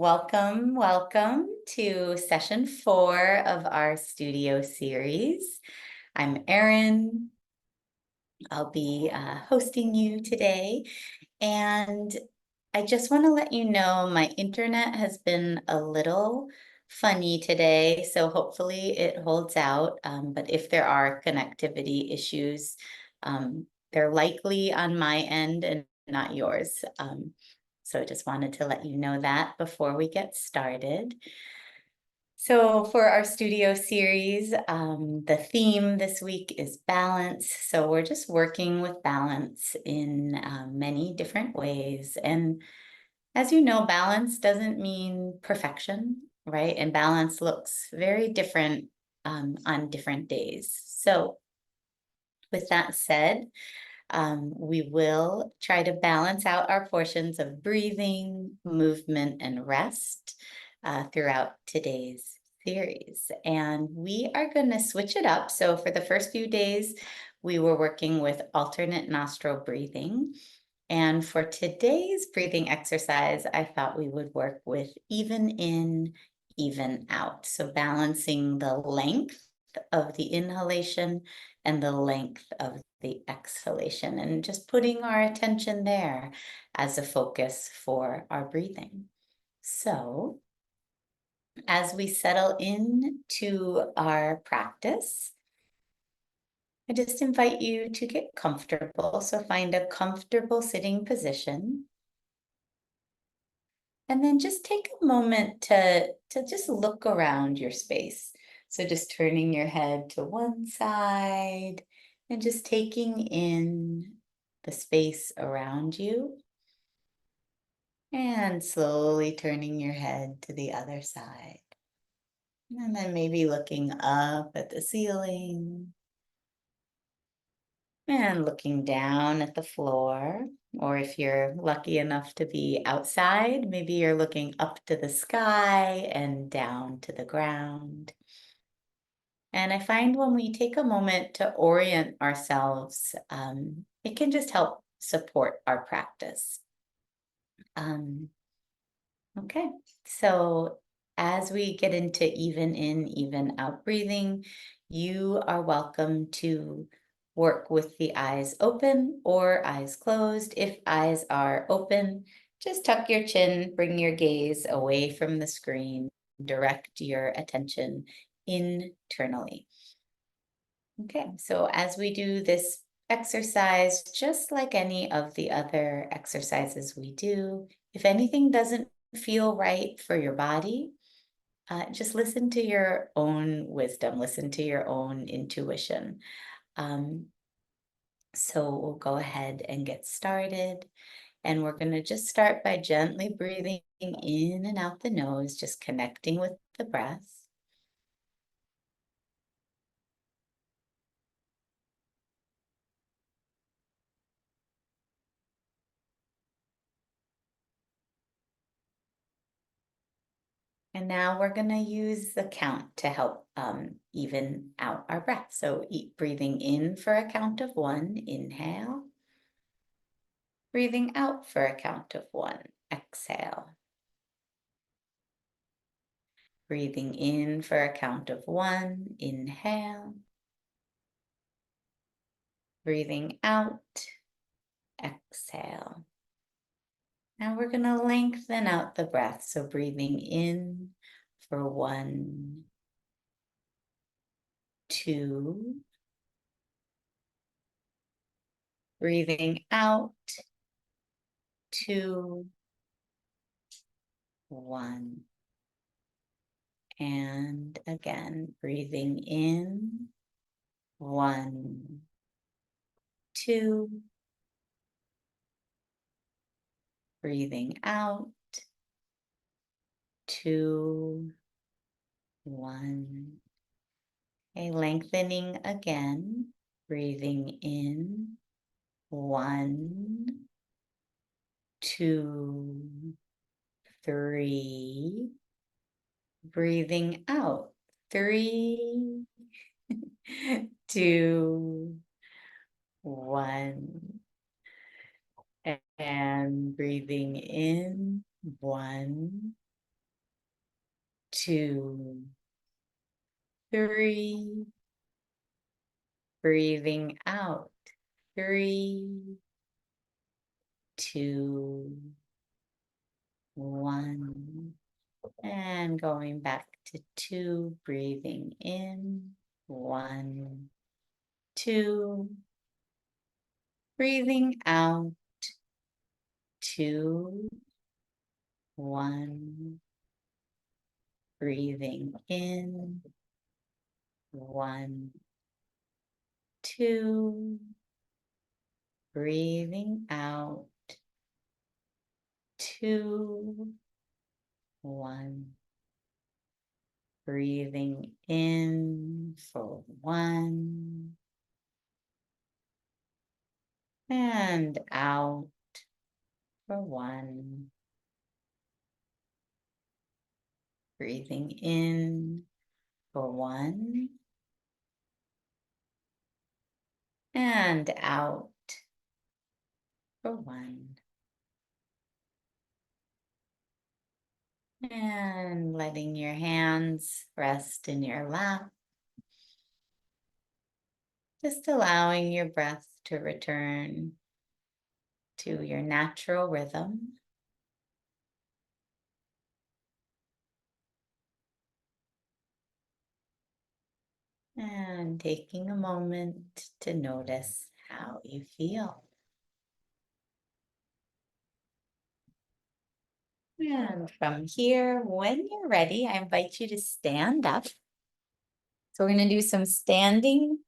Welcome to session 4 of our studio series. I'm Erin. I'll be hosting you today, and I just want to let you know my internet has been a little funny today, so hopefully it holds out. But if there are connectivity issues, they're likely on my end and not yours. So I just wanted to let you know that before we get started. So for our studio series, the theme this week is balance. So we're just working with balance in many different ways. And as you know, balance doesn't mean perfection, right? And balance looks very different on different days. So with that said, we will try to balance out our portions of breathing, movement, and rest throughout today's series. And we are going to switch it up. So for the first few days, we were working with alternate nostril breathing. And for today's breathing exercise, I thought we would work with even in, even out. So balancing the length of the inhalation and the length of the exhalation, and just putting our attention there as a focus for our breathing. So as we settle into our practice, I just invite you to get comfortable. So find a comfortable sitting position. And then just take a moment to just look around your space. So just turning your head to one side and just taking in the space around you. And slowly turning your head to the other side. And then maybe looking up at the ceiling. And looking down at the floor, or if you're lucky enough to be outside, maybe you're looking up to the sky and down to the ground. And I find when we take a moment to orient ourselves, it can just help support our practice. Okay, so as we get into even in, even out breathing, you are welcome to work with the eyes open or eyes closed. If eyes are open, just tuck your chin, bring your gaze away from the screen, direct your attention internally. Okay, so as we do this exercise, just like any of the other exercises we do, if anything doesn't feel right for your body, just listen to your own wisdom, listen to your own intuition. So we'll go ahead and get started. And we're going to just start by gently breathing in and out the nose, just connecting with the breath. And now we're going to use the count to help even out our breath. So breathing in for a count of 1, inhale. Breathing out for a count of 1, exhale. Breathing in for a count of 1, inhale. Breathing out, exhale. Now we're going to lengthen out the breath. So breathing in for 1, 2. Breathing out, 2, 1. And again, breathing in, 1, 2. Breathing out, 2, 1. Okay, lengthening again, breathing in, 1, 2, 3. Breathing out, 3, 2, 1. And breathing in, 1, 2, 3. Breathing out. 3, 2, 1. And going back to 2, breathing in. 1, 2. Breathing out. 2, 1. Breathing in. 1, 2. Breathing out. 2, 1. Breathing in for 1. And out for 1. Breathing in for 1. And out for 1. And letting your hands rest in your lap. Just allowing your breath to return to your natural rhythm. And taking a moment to notice how you feel. And from here, when you're ready, I invite you to stand up. So we're going to do some standing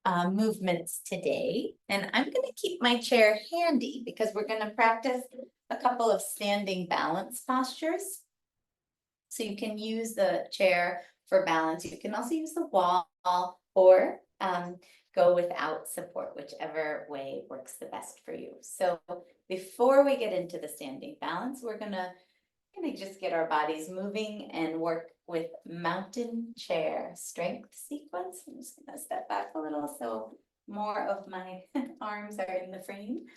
movements today. And I'm going to keep my chair handy because we're going to practice a couple of standing balance postures. So you can use the chair for balance. You can also use the wall or go without support, whichever way works the best for you. So before we get into the standing balance, we're gonna just get our bodies moving and work with mountain chair strength sequence. I'm just gonna step back a little so more of my arms are in the frame.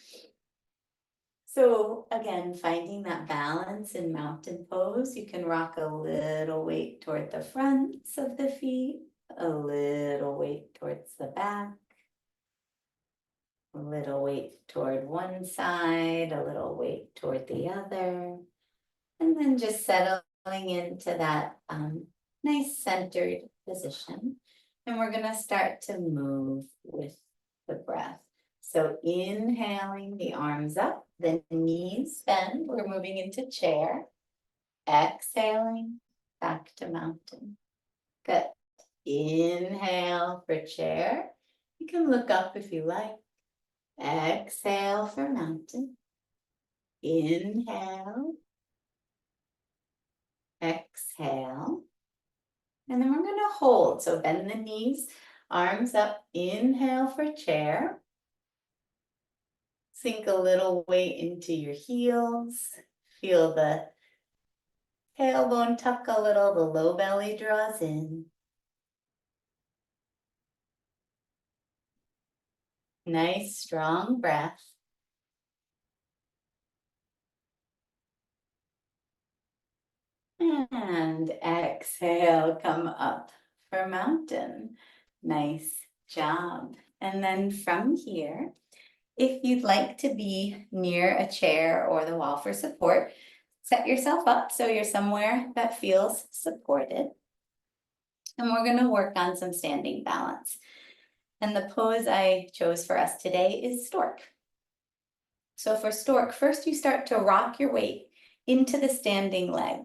So again, finding that balance in mountain pose, you can rock a little weight toward the fronts of the feet, a little weight towards the back, a little weight toward one side, a little weight toward the other, and then just settling into that nice centered position. And we're gonna start to move with the breath. So inhaling the arms up, the knees bend, we're moving into chair. Exhaling, back to mountain. Good. Inhale for chair. You can look up if you like. Exhale for mountain. Inhale. Exhale. And then we're going to hold. So bend the knees, arms up. Inhale for chair. Sink a little weight into your heels. Feel the tailbone tuck a little, the low belly draws in. Nice, strong breath. And exhale, come up for mountain. Nice job. And then from here, if you'd like to be near a chair or the wall for support, set yourself up so you're somewhere that feels supported. And we're going to work on some standing balance. And the pose I chose for us today is stork. So for stork, first you start to rock your weight into the standing leg.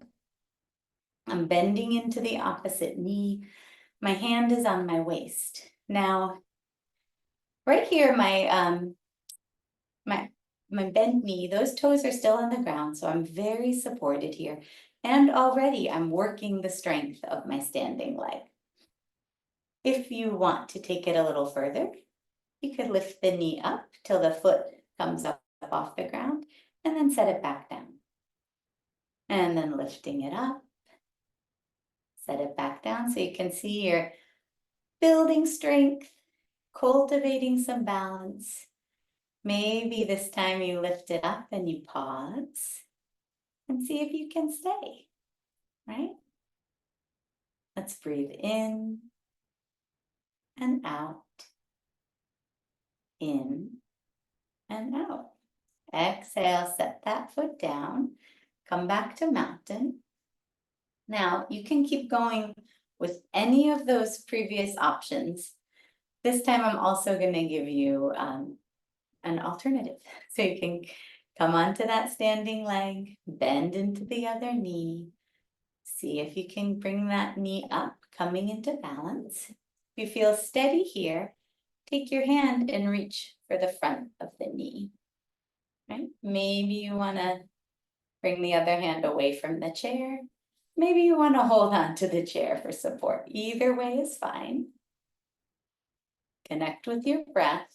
I'm bending into the opposite knee. My hand is on my waist. Now, right here, my bent knee, those toes are still on the ground, so I'm very supported here. And already I'm working the strength of my standing leg. If you want to take it a little further, you could lift the knee up till the foot comes up off the ground and then set it back down. And then lifting it up, set it back down so you can see you're building strength, cultivating some balance. Maybe this time you lift it up and you pause and see if you can stay. right? Let's breathe in and out, in and out. Exhale, set that foot down, come back to mountain. Now you can keep going with any of those previous options. This time I'm also going to give you an alternative. So you can come onto that standing leg, bend into the other knee. See if you can bring that knee up, coming into balance. If you feel steady here, take your hand and reach for the front of the knee. Right? Maybe you want to bring the other hand away from the chair. Maybe you want to hold on to the chair for support. Either way is fine. Connect with your breath.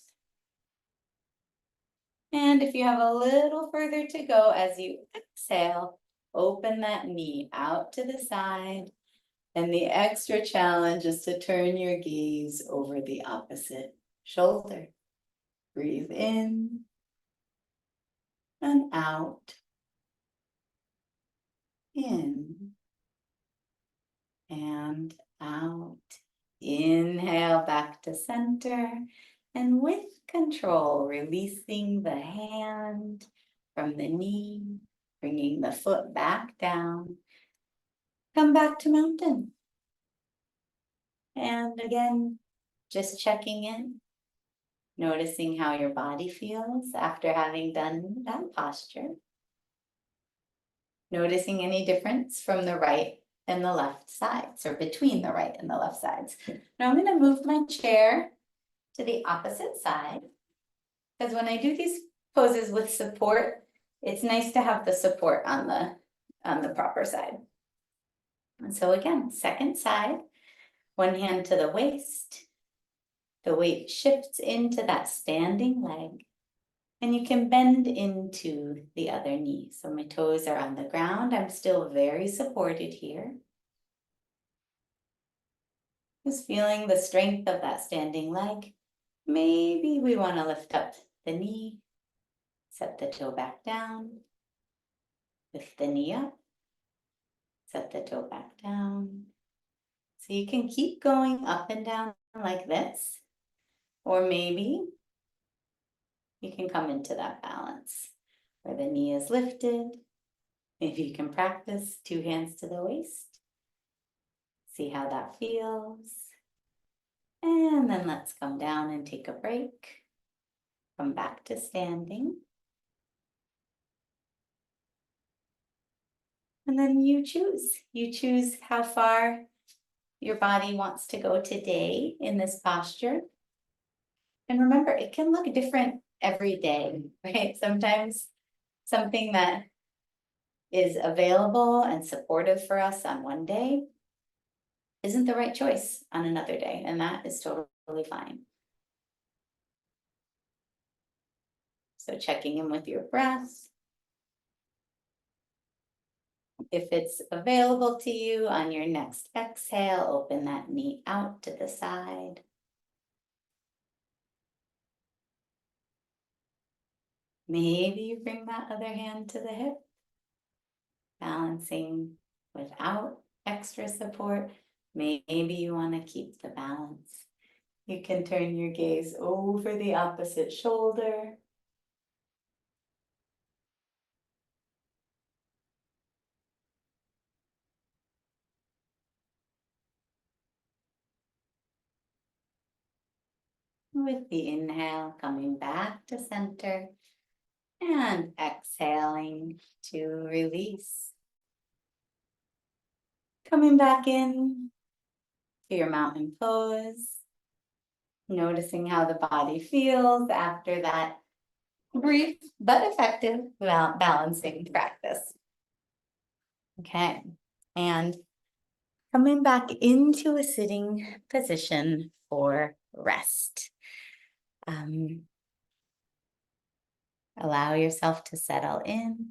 And if you have a little further to go as you exhale, open that knee out to the side. And the extra challenge is to turn your gaze over the opposite shoulder. Breathe in and out. In and out. Inhale back to center. And with control, releasing the hand from the knee, bringing the foot back down. Come back to mountain. And again, just checking in, noticing how your body feels after having done that posture. Noticing any difference from the right and the left sides, or between the right and the left sides. Now I'm going to move my chair to the opposite side, because when I do these poses with support, it's nice to have the support on the proper side. And so again, second side, one hand to the waist. The weight shifts into that standing leg, and you can bend into the other knee. So my toes are on the ground. I'm still very supported here. Just feeling the strength of that standing leg. Maybe we want to lift up the knee, set the toe back down, lift the knee up, set the toe back down. So you can keep going up and down like this, or maybe you can come into that balance where the knee is lifted. Maybe you can practice 2 hands to the waist. See how that feels. And then let's come down and take a break. Come back to standing. And then you choose how far your body wants to go today in this posture. And remember, it can look different every day, right? Sometimes something that is available and supportive for us on one day isn't the right choice on another day, and that is totally fine. So checking in with your breath. If it's available to you on your next exhale, open that knee out to the side. Maybe you bring that other hand to the hip, balancing without extra support. Maybe you want to keep the balance. You can turn your gaze over the opposite shoulder. With the inhale, coming back to center, and exhaling to release. Coming back in to your mountain pose, noticing how the body feels after that brief but effective balancing practice. Okay, and coming back into a sitting position for rest. Allow yourself to settle in.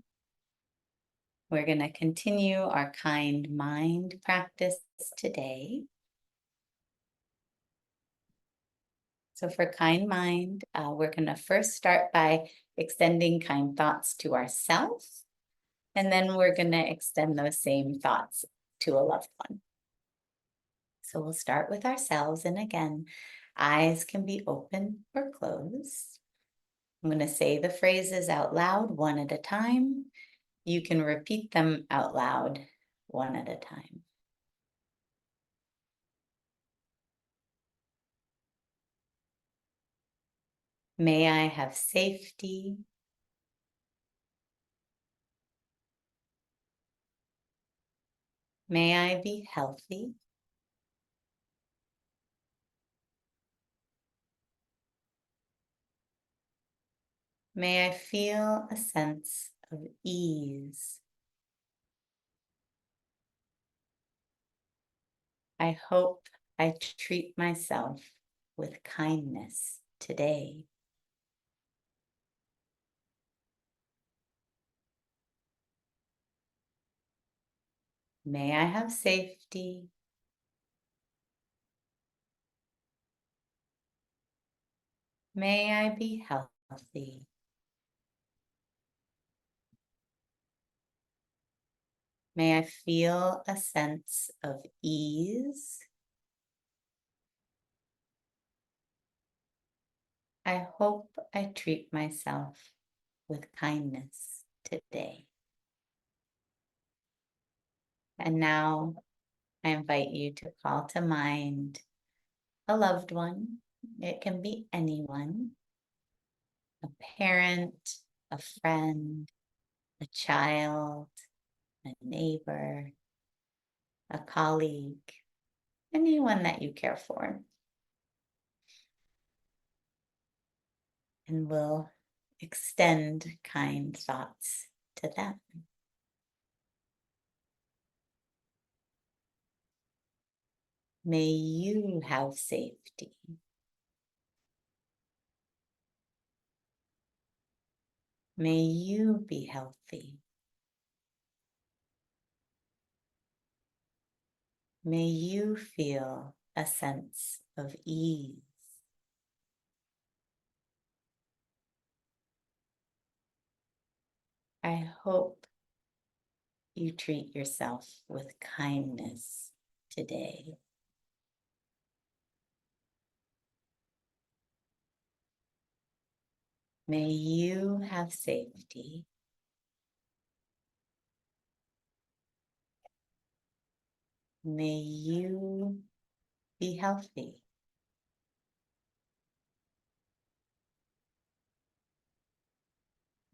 We're going to continue our kind mind practice today. So for kind mind, we're going to first start by extending kind thoughts to ourselves. And then we're going to extend those same thoughts to a loved one. So we'll start with ourselves, and again, eyes can be open or closed. I'm going to say the phrases out loud one at a time. You can repeat them out loud one at a time. May I have safety. May I be healthy. May I feel a sense of ease. I hope I treat myself with kindness today. May I have safety. May I be healthy. May I feel a sense of ease. I hope I treat myself with kindness today. And now I invite you to call to mind a loved one. It can be anyone, a parent, a friend, a child, a neighbor, a colleague, anyone that you care for. And we'll extend kind thoughts to them. May you have safety. May you be healthy. May you feel a sense of ease. I hope you treat yourself with kindness today. May you have safety. May you be healthy.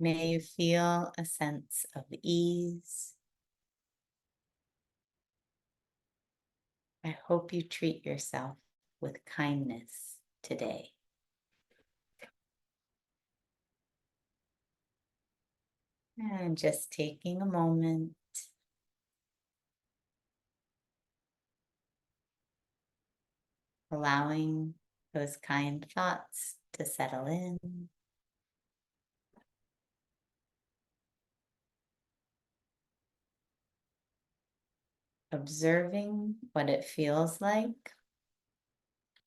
May you feel a sense of ease. I hope you treat yourself with kindness today. And just taking a moment, allowing those kind thoughts to settle in. Observing what it feels like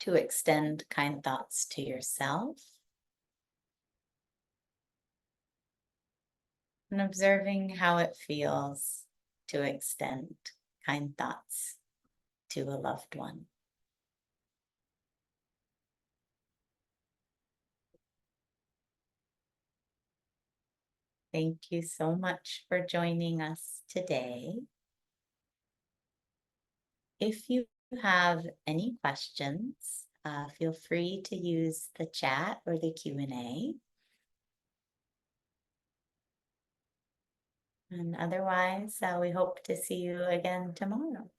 to extend kind thoughts to yourself. And observing how it feels to extend kind thoughts to a loved one. Thank you so much for joining us today. If you have any questions, feel free to use the chat or the Q&A. And otherwise, we hope to see you again tomorrow.